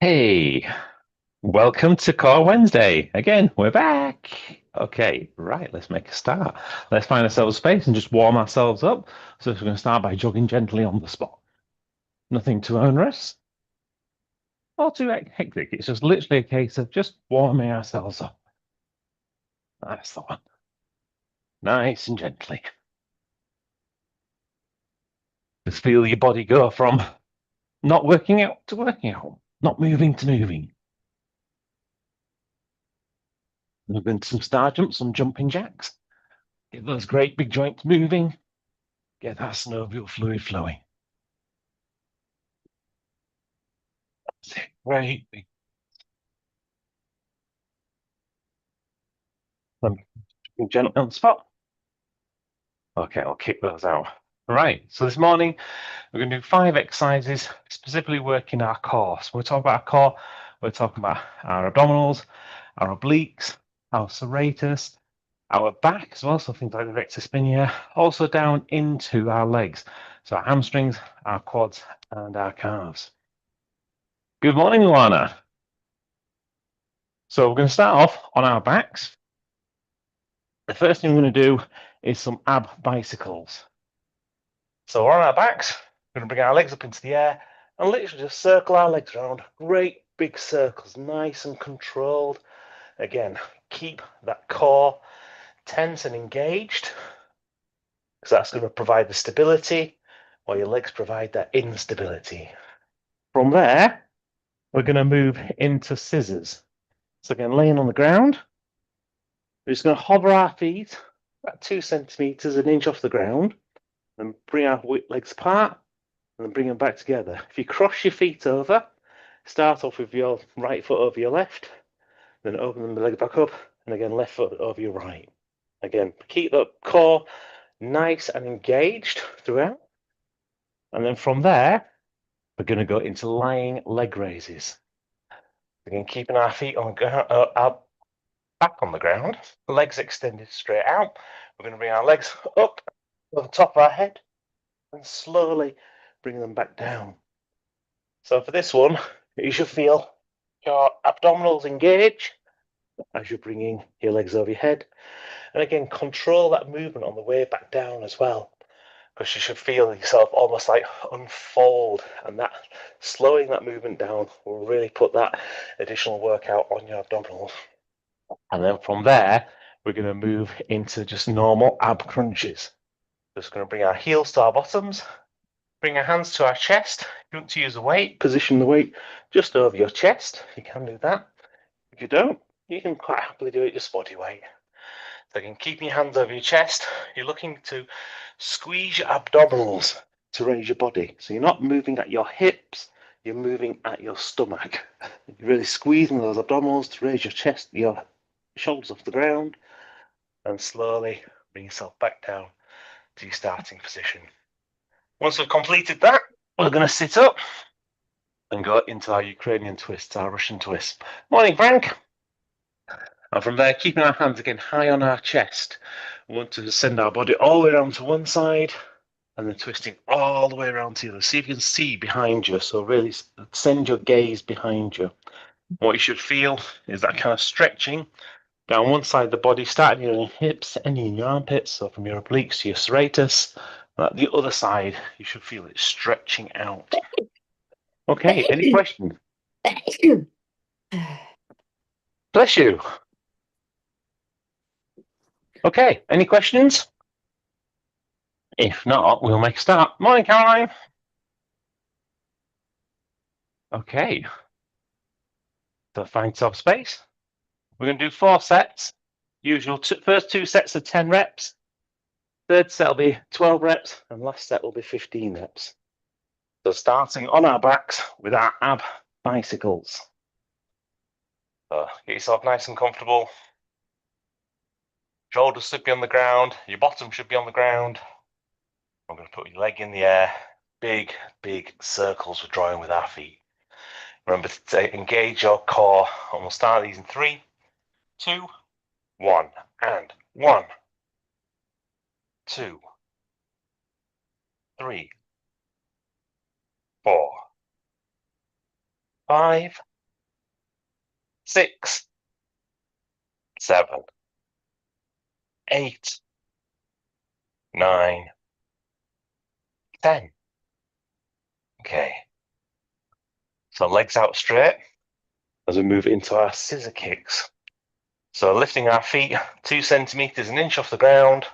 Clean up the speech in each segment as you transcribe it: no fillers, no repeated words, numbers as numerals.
Hey, welcome to Core Wednesday. Again, we're back. Okay, right, let's make a start. Let's find ourselves a space and just warm ourselves up. So we're going to start by jogging gently on the spot. Nothing too onerous or too hectic. It's just literally a case of just warming ourselves up. That's the one. Nice and gently. Just feel your body go from not working out to working out, not moving to moving. Moving some star jumps, some jumping jacks. Get those great big joints moving. Get that synovial fluid flowing. Great big. Gently on the spot. Okay, I'll kick those out. Right, so this morning we're going to do 5 exercises specifically working our core. So when we talk about our core, we're talking about our abdominals, our obliques, our serratus, our back as well, so things like the rectus spinae, also down into our legs. So our hamstrings, our quads, and our calves. Good morning, Luana. So we're going to start off on our backs. The first thing we're going to do is some ab bicycles. So we're on our backs, we're going to bring our legs up into the air and literally just circle our legs around. Great big circles, nice and controlled. Again, keep that core tense and engaged because that's going to provide the stability while your legs provide that instability. From there, we're going to move into scissors. So again, laying on the ground, we're just going to hover our feet about 2 centimeters, an inch off the ground, and bring our legs apart and then bring them back together. If you cross your feet over, start off with your right foot over your left, then open the leg back up, and again, left foot over your right. Again, keep the core nice and engaged throughout. And then from there, we're going to go into lying leg raises. Again, keeping our feet on our back on the ground, legs extended straight out. We're going to bring our legs up over the top of our head and slowly bring them back down. So for this one, you should feel your abdominals engage as you're bringing your legs over your head. And again, control that movement on the way back down as well, because you should feel yourself almost like unfold, and that slowing that movement down will really put that additional workout on your abdominals. And then from there, we're going to move into just normal ab crunches. Just going to bring our heels to our bottoms, bring our hands to our chest. If you want to use a weight, position the weight just over your chest. You can do that. If you don't, you can quite happily do it just body weight. So again, keeping your hands over your chest, you're looking to squeeze your abdominals to raise your body. So you're not moving at your hips, you're moving at your stomach. You're really squeezing those abdominals to raise your chest, your shoulders off the ground, and slowly bring yourself back down to your starting position. Once we've completed that, we're going to sit up and go into our Ukrainian twist, our Russian twist. Morning, Frank. And from there, keeping our hands again high on our chest, we want to send our body all the way around to one side and then twisting all the way around to the other. See if you can see behind you. So really send your gaze behind you. What you should feel is that kind of stretching down one side of the body, starting in your hips, ending in your armpits. So from your obliques to your serratus. And the other side, you should feel it stretching out. Okay, any questions? Bless you. Okay, any questions? If not, we'll make a start. Morning, Caroline. Okay. So find some space. We're going to do 4 sets. Usual first 2 sets of 10 reps. Third set will be 12 reps, and last set will be 15 reps. So starting on our backs with our ab bicycles. So get yourself nice and comfortable. Shoulders should be on the ground. Your bottom should be on the ground. I'm going to put your leg in the air. Big, big circles we're drawing with our feet. Remember to engage your core. And we'll start these in 3, 2, 1. And 1, 2, 3, 4, 5, 6, 7, 8, 9, 10. Okay. So legs out straight as we move into our scissor kicks. So lifting our feet 2 centimeters, an inch off the ground,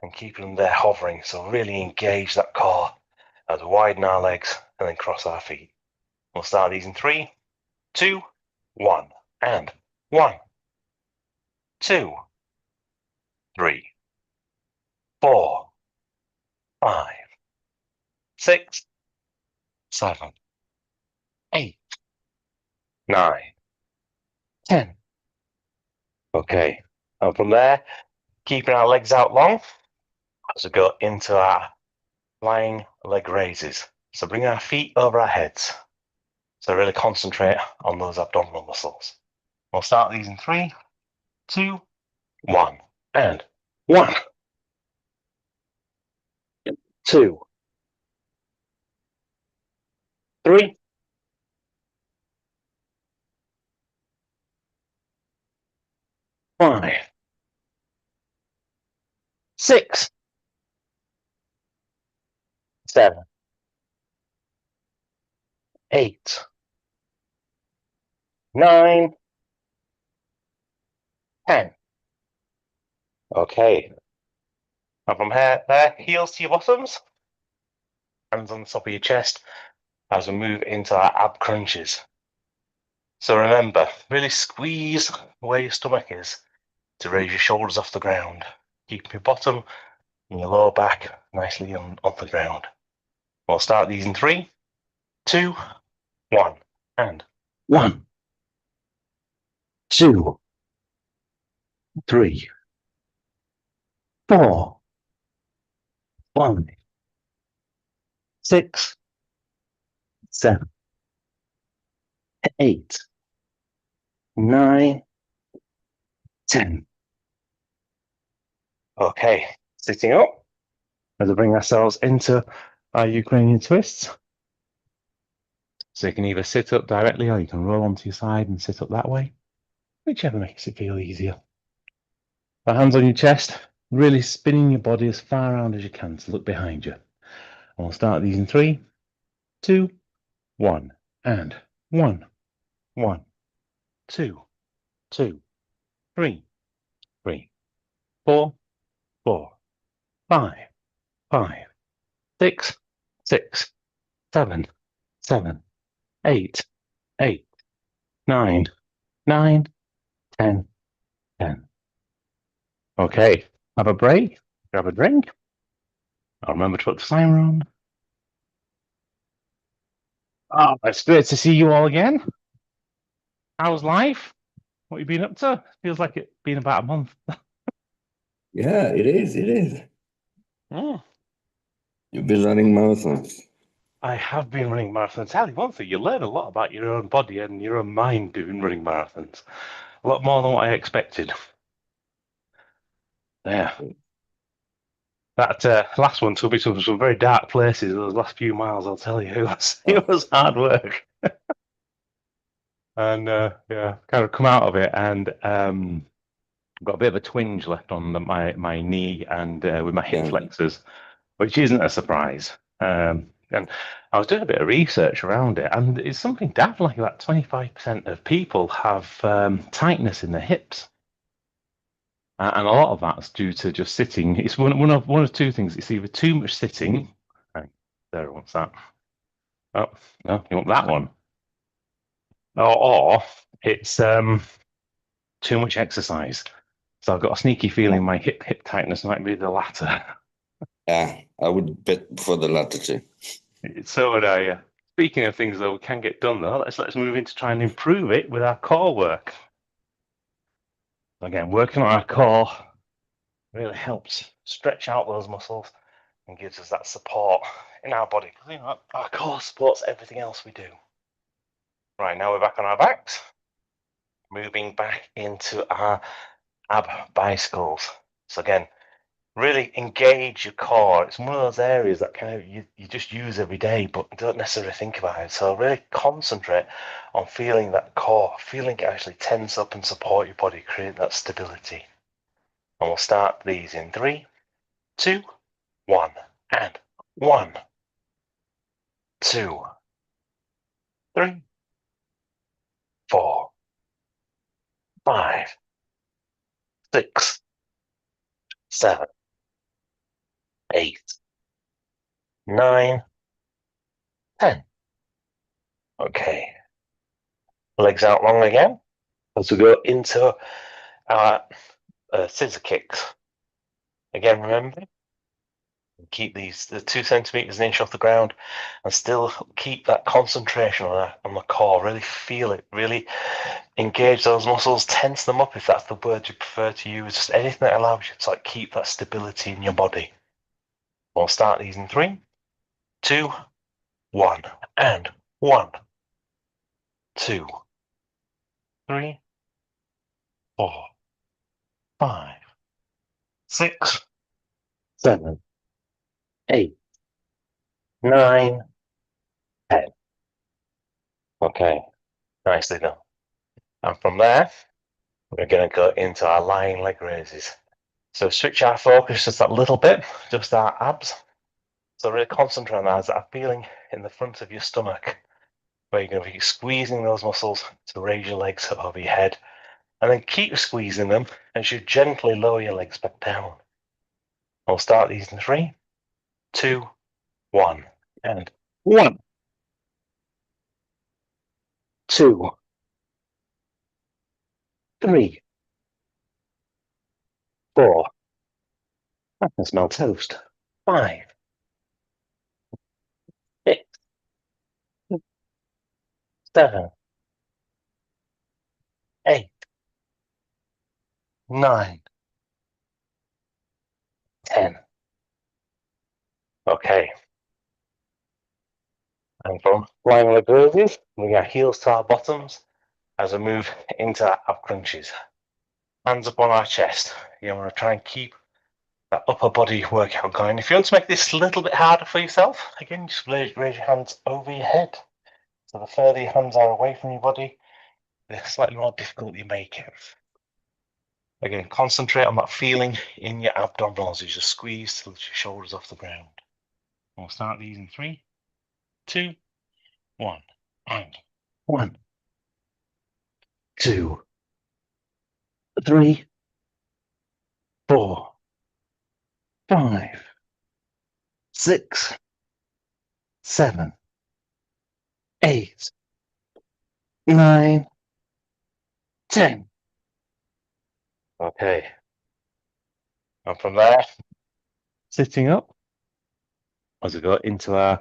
and keeping them there hovering. So really engage that core as we widen our legs and then cross our feet. We'll start these in 3, 2, 1, and 1, 2, 3, 4, 5, 6, 7, 8, 9, 10. Okay, and from there, keeping our legs out long as we go into our flying leg raises. So bring our feet over our heads. So really concentrate on those abdominal muscles. We'll start these in 3, 2, 1, and 1, 2, 3, 5, 6, 7, 8, 9, 10. Okay. And from here, there, heels to your bottoms, hands on the top of your chest as we move into our ab crunches. So remember, really squeeze where your stomach is to raise your shoulders off the ground. Keep your bottom and your lower back nicely on the ground. We'll start these in 3, 2, 1, and 1, 2, 3, 4, 5, 6, 7, 8, 9, 10. Okay, sitting up as we bring ourselves into our Ukrainian twists. So you can either sit up directly or you can roll onto your side and sit up that way, whichever makes it feel easier. The hands on your chest, really spinning your body as far around as you can to look behind you. And we'll start these in 3, 2, 1, and 1, 1, 2, 2, 3, 3, 4, 4, 5, 5, 6, 6, 7, 7, 8, 8, 9, 9, 10, 10. Okay, have a break, grab a drink. I'll remember to put the timer on. Oh, it's great to see you all again. How's life? What have you been up to? Feels like it's been about a month. Yeah, it is. It is. Oh, You've been running marathons. I have been running marathons. Tell you one thing, you learn a lot about your own body and your own mind doing running marathons. A lot more than what I expected. Yeah. That last one took me to some very dark places. Those last few miles, I'll tell you, it was hard work. And yeah, kind of come out of it and got a bit of a twinge left on my knee and with my hip Yeah. flexors, which isn't a surprise. And I was doing a bit of research around it, and it's something daft like that. 25% of people have tightness in their hips, and a lot of that's due to just sitting. It's one of two things. It's either too much sitting. There, what's that? Oh no, you want that one? Or it's too much exercise. So I've got a sneaky feeling my hip tightness might be the latter. Yeah, I would bet for the latter too. So would I. Speaking of things though, we can get done though. Let's move into trying to improve it with our core work. Again, working on our core really helps stretch out those muscles and gives us that support in our body. Because our core supports everything else we do. Right, now we're back on our backs. Moving back into our ab bicycles. So again, really engage your core. It's one of those areas that kind of you just use every day, but don't necessarily think about it. So really concentrate on feeling that core, feeling it actually tense up and support your body, create that stability. And we'll start these in 3, 2, 1, and 1, 2, 3, 4, 5, 6, 7, 8, 9, 10. Okay. Legs out long again as we go into our scissor kicks. Again, remember, keep these the 2 centimeters an inch off the ground and still keep that concentration on the core. Really feel it, really engage those muscles, tense them up if that's the word you prefer to use. Just anything that allows you to like keep that stability in your body. We'll start these in 3, 2, 1, and 1, 2, 3, 4, 5, 6, 7, 8, 9, 10. Okay, nicely done. And from there, we're going to go into our lying leg raises. So switch our focus just that little bit, just our abs. So really concentrate on that feeling in the front of your stomach, where you're going to be squeezing those muscles to raise your legs over your head. And then keep squeezing them as you gently lower your legs back down. I'll start these in 3, 2, 1, and 1, 2, 3, 4. I can smell toast. 5, 6, 7, 8, 9, 10. Okay. And from lying leg raises, we got heels to our bottoms as we move into our ab crunches. Hands up on our chest. You want to try and keep that upper body workout going. If you want to make this a little bit harder for yourself, again, just raise your hands over your head. So the further your hands are away from your body, the slightly more difficult you make it. Again, concentrate on that feeling in your abdominals as you squeeze to lift your shoulders off the ground. We'll start these in 3, 2, 1, and 1, 2, 3, 4, 5, 6, 7, 8, 9, 10. Okay. And from there, sitting up as we go into our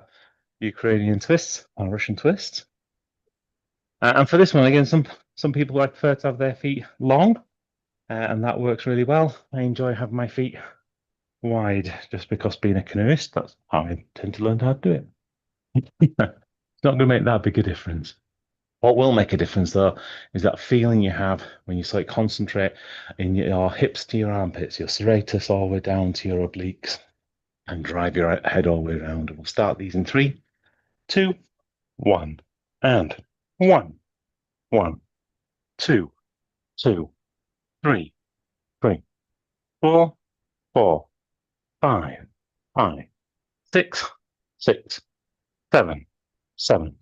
Ukrainian twists, our Russian twists. And for this one, again, some people like prefer to have their feet long, and that works really well. I enjoy having my feet wide just because being a canoeist, that's how I tend to learn how to do it. It's not going to make that big a difference. What will make a difference, though, is that feeling you have when you sort of concentrate in your hips to your armpits, your serratus all the way down to your obliques, and drive your head all the way around. And we'll start these in 3, 2, 1, and 1, 1, 2, 2, 3, 3, 4, 4, 5, 5, 6, 6, 7, 7,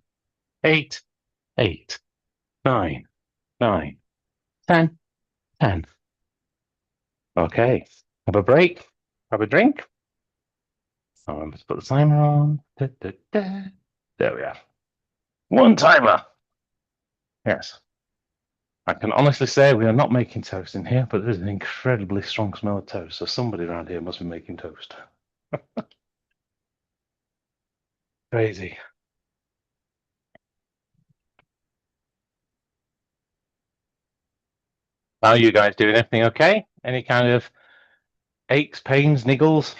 8, 8, 9, 9, 10, 10. Okay, have a break, have a drink. Let's put the timer on. Da, da, da. There we are. 1 timer. Yes. I can honestly say we are not making toast in here, but there's an incredibly strong smell of toast. So somebody around here must be making toast. Crazy. How are you guys doing? Everything okay? Any kind of aches, pains, niggles?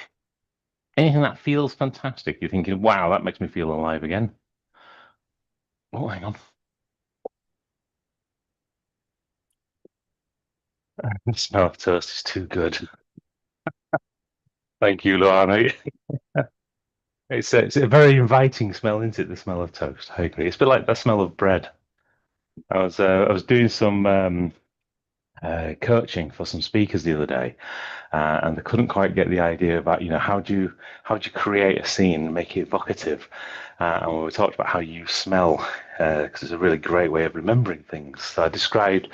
Anything that feels fantastic? You're thinking, wow, that makes me feel alive again. Oh, hang on. The smell of toast is too good. Thank you, Luana. It's a very inviting smell, isn't it? The smell of toast. I agree. It's a bit like the smell of bread. I was doing some coaching for some speakers the other day, and they couldn't quite get the idea about, how do you create a scene and make it evocative. And we talked about how you smell, because it's a really great way of remembering things. So I described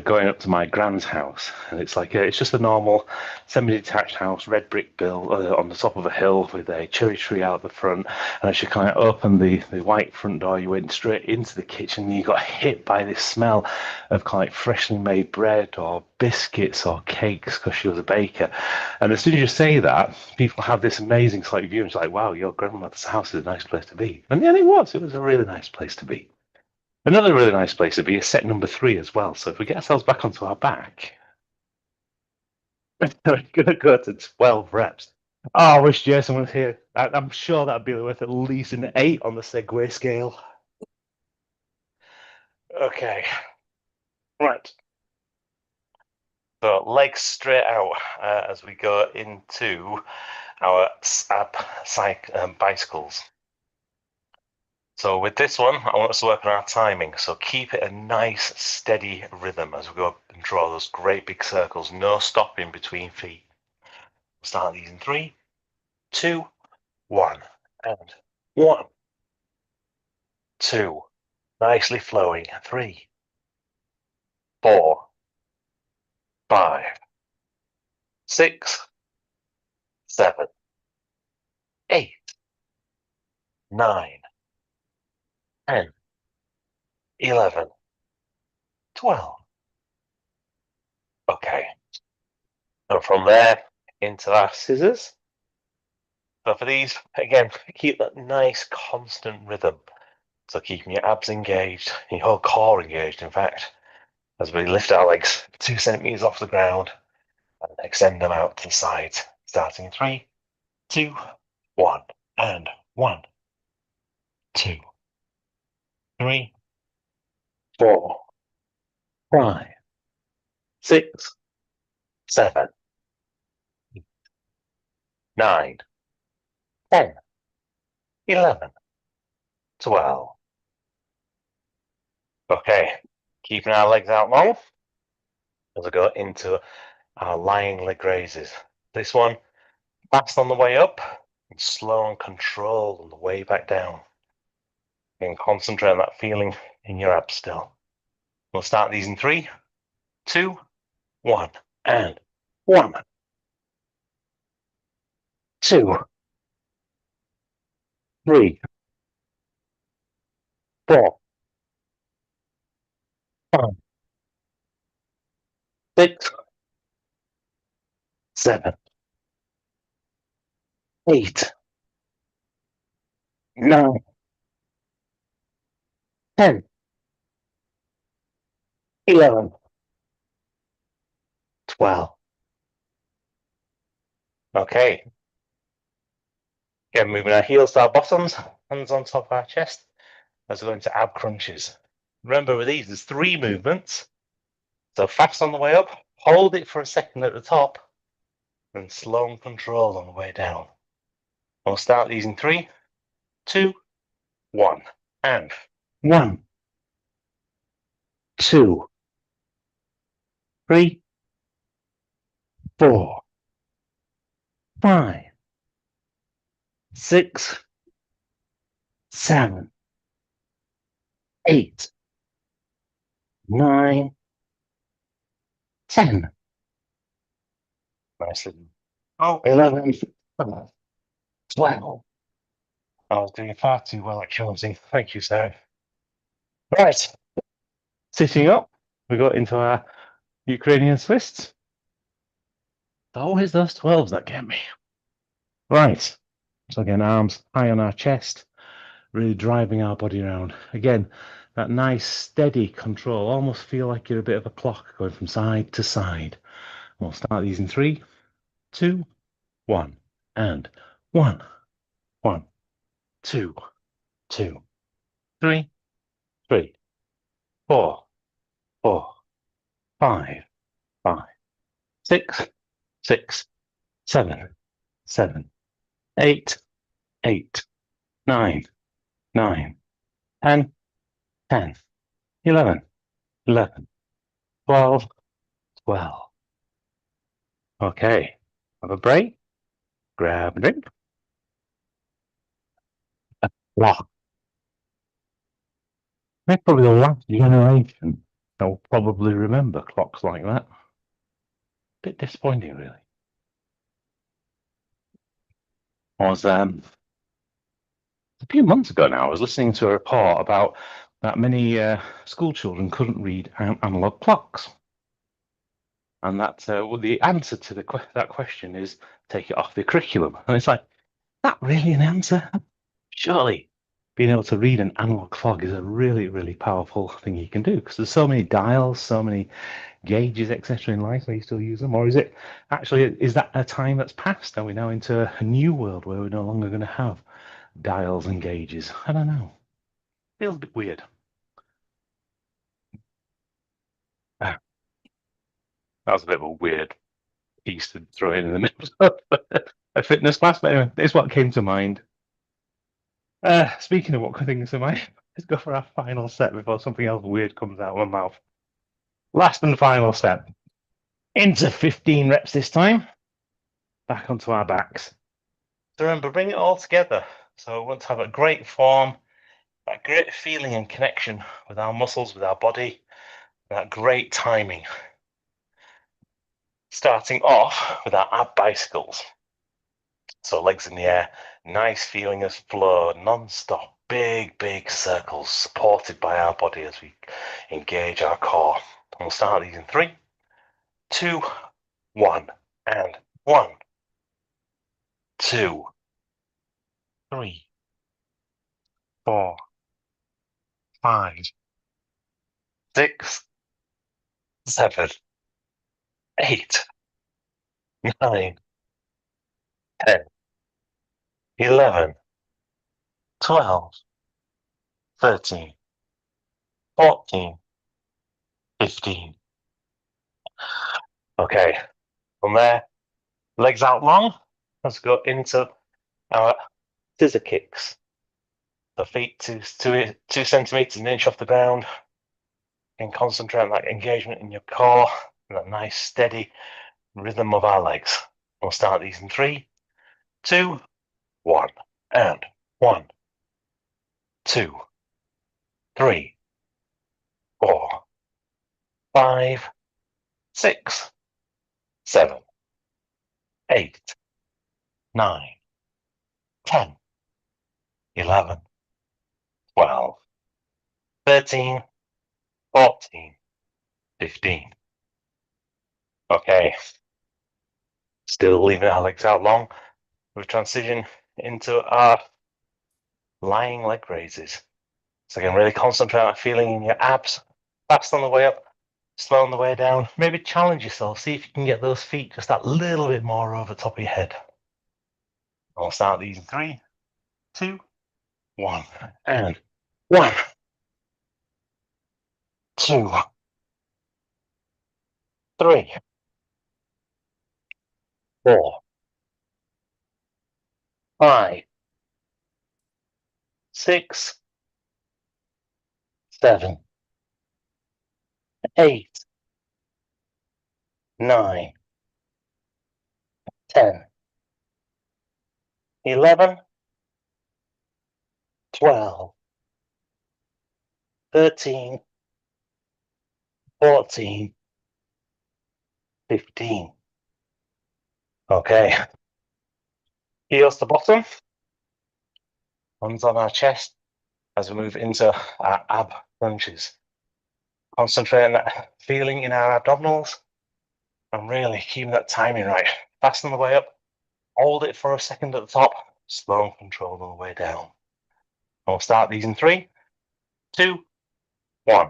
going up to my grand's house, and it's like it's just a normal semi-detached house, red brick built on the top of a hill with a cherry tree out the front. And as you kind of opened the white front door, you went straight into the kitchen, and you got hit by this smell of kind of like freshly made bread or biscuits or cakes, because she was a baker. And as soon as you say that, people have this amazing slight view, and it's like, wow, your grandmother's house is a nice place to be. And yeah, it was. It was a really nice place to be. Another really nice place to be is set number 3 as well. So if we get ourselves back onto our back, we're going to go to 12 reps. Oh, I wish Jason was here. I'm sure that'd be worth at least an 8 on the Segway scale. Okay. Right. So legs straight out as we go into our bicycles. So with this one, I want us to work on our timing. So keep it a nice, steady rhythm as we go and draw those great big circles. No stopping between feet. We'll start these in 3, 2, 1. And 1, 2. Nicely flowing. 3, 4, 5, 6, 7, 8, 9, 10, 11, 12. Okay. And from there into our scissors. So for these, again, keep that nice constant rhythm. So keeping your abs engaged, your whole core engaged, in fact, as we lift our legs 2 centimeters off the ground and extend them out to the sides, starting in 3, 2, 1, and 1, 2, 3, 4, 5, 6, 7, 9, 10, 11, 12. Okay, keeping our legs out long as we go into our lying leg raises. This one, fast on the way up and slow and controlled on the way back down. And concentrate on that feeling in your abs still. We'll start these in 3, 2, 1, and 1, 2, 3, 4, 5, 6, 7, 8, 9, 10, 11, 12. Okay. Again, moving our heels to our bottoms, hands on top of our chest as we go into ab crunches. Remember with these, there's 3 movements. So fast on the way up, hold it for a second at the top, and slow and controlled on the way down. We'll start these in 3, 2, 1, and 1, 2, 3, 4, 5, 6, 7, 8, 9, 10. Nicely. Oh, 11, 12. I was doing far too well at counting. Thank you, Sarah. Right. Sitting up, we got into our Ukrainian twists. It's always those 12s that get me. Right. So again, arms high on our chest, really driving our body around. Again, that nice steady control. Almost feel like you're a bit of a clock going from side to side. We'll start these in 3, 2, 1, and 1, 1, 2, 2, 3, 3, 4, 4, 5, 5, 6, 6, 7, 7, 8, 8, 9, 9, 10, 10, 11, 11, 12, 12. Okay, have a break, grab a drink. Wow, they're probably the last generation that will probably remember clocks like that. Bit disappointing, really. Was a few months ago now, I was listening to a report about that many school children couldn't read analog clocks. And that well, the answer to that question is take it off the curriculum. And it's like, that really an answer? Surely being able to read an analog clock is a really, really powerful thing you can do, because there's so many dials, so many gauges, etc. in life where you still use them. Or is it actually, is that a time that's passed? Are we now into a new world where we're no longer going to have dials and gauges? I don't know. Feels a bit weird. That was a bit of a weird piece to throw in the middle of a fitness class, but anyway, it's what came to mind. Speaking of what things to mind, let's go for our final set before something else weird comes out of my mouth. Last and final set. Into 15 reps this time. Back onto our backs. So remember, bring it all together. So we want to have a great form, that great feeling and connection with our muscles, with our body, that great timing. Starting off with our ab bicycles. So legs in the air, nice feeling of flow, non-stop, big, big circles supported by our body as we engage our core. And we'll start these in 3, 2, 1, and 1, 2, 3, 4, 5, 6, 7, 8, 9, 10, 11, 12, 13, 14, 15. Okay, from there, legs out long. Let's go into our scissor kicks. The feet two centimeters, an inch off the ground. And concentrate on that engagement in your core and that nice steady rhythm of our legs. We'll start these in 3, 2, 1, and 1, 2, 3, 4, 5, 6, 7, 8, 9, 10, 11, 12, 13, 14, 15. Okay, still leaving our legs out long. We transition into our lying leg raises. So again, really concentrate on that feeling in your abs, fast on the way up, slow on the way down. Maybe challenge yourself, see if you can get those feet just that little bit more over the top of your head. I'll start these in 3, 2, 1, and 1, 2, 3, 4, 5, 6, 7, 8, 9, 10, 11, 12, 13, 14, 15. Okay. Heels to bottom. Hands on our chest as we move into our ab crunches. Concentrate on that feeling in our abdominals and really keeping that timing right. Fast on the way up. Hold it for a second at the top. Slow and controlled on the way down. And we'll start these in 3, 2, 1.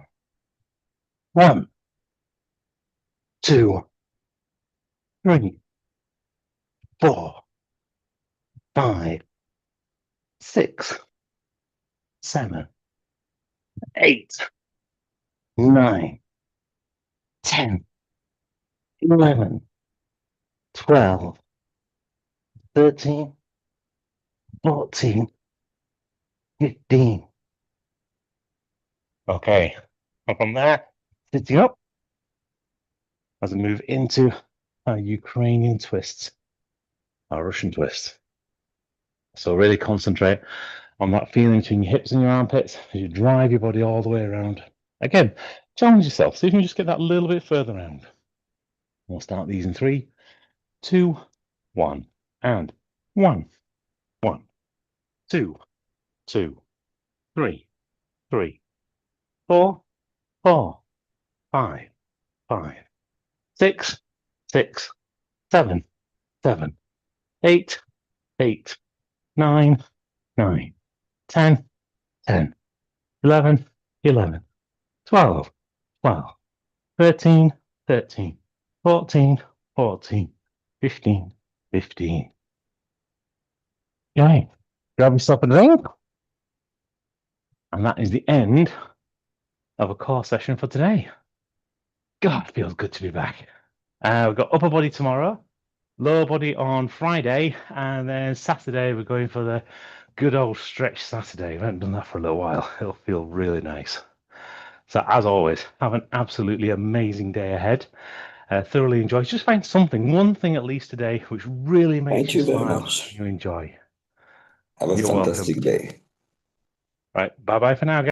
1, 2, 3, 4, 5, 6, 7, 8, 9, 10, 11, 12, 13, 14, 15. Okay, and from there, sitting up as I move into our Ukrainian twists, our Russian twist. So really concentrate on that feeling between your hips and your armpits as you drive your body all the way around. Again, challenge yourself. See if you can just get that little bit further around. We'll start these in 3, 2, 1, and 1, 1, 2, 2, 3, 3, 4, 4, 5, 5, 6, 6, 7, 7, 8, 8, 9, 9, 10, 10, 11, 11, 12, 12, 13, 13, 14, 14, 15, 15. Okay, grab yourself a drink. And that is the end of a core session for today. God, it feels good to be back. We've got upper body tomorrow, lower body on Friday, and then Saturday we're going for the good old stretch Saturday. We haven't done that for a little while. It'll feel really nice. So as always, have an absolutely amazing day ahead. Thoroughly enjoy. Just find something, one thing at least today, which really makes Thank you you very smile much. and you enjoy. Have a You're welcome. fantastic day. Right, bye-bye for now, guys.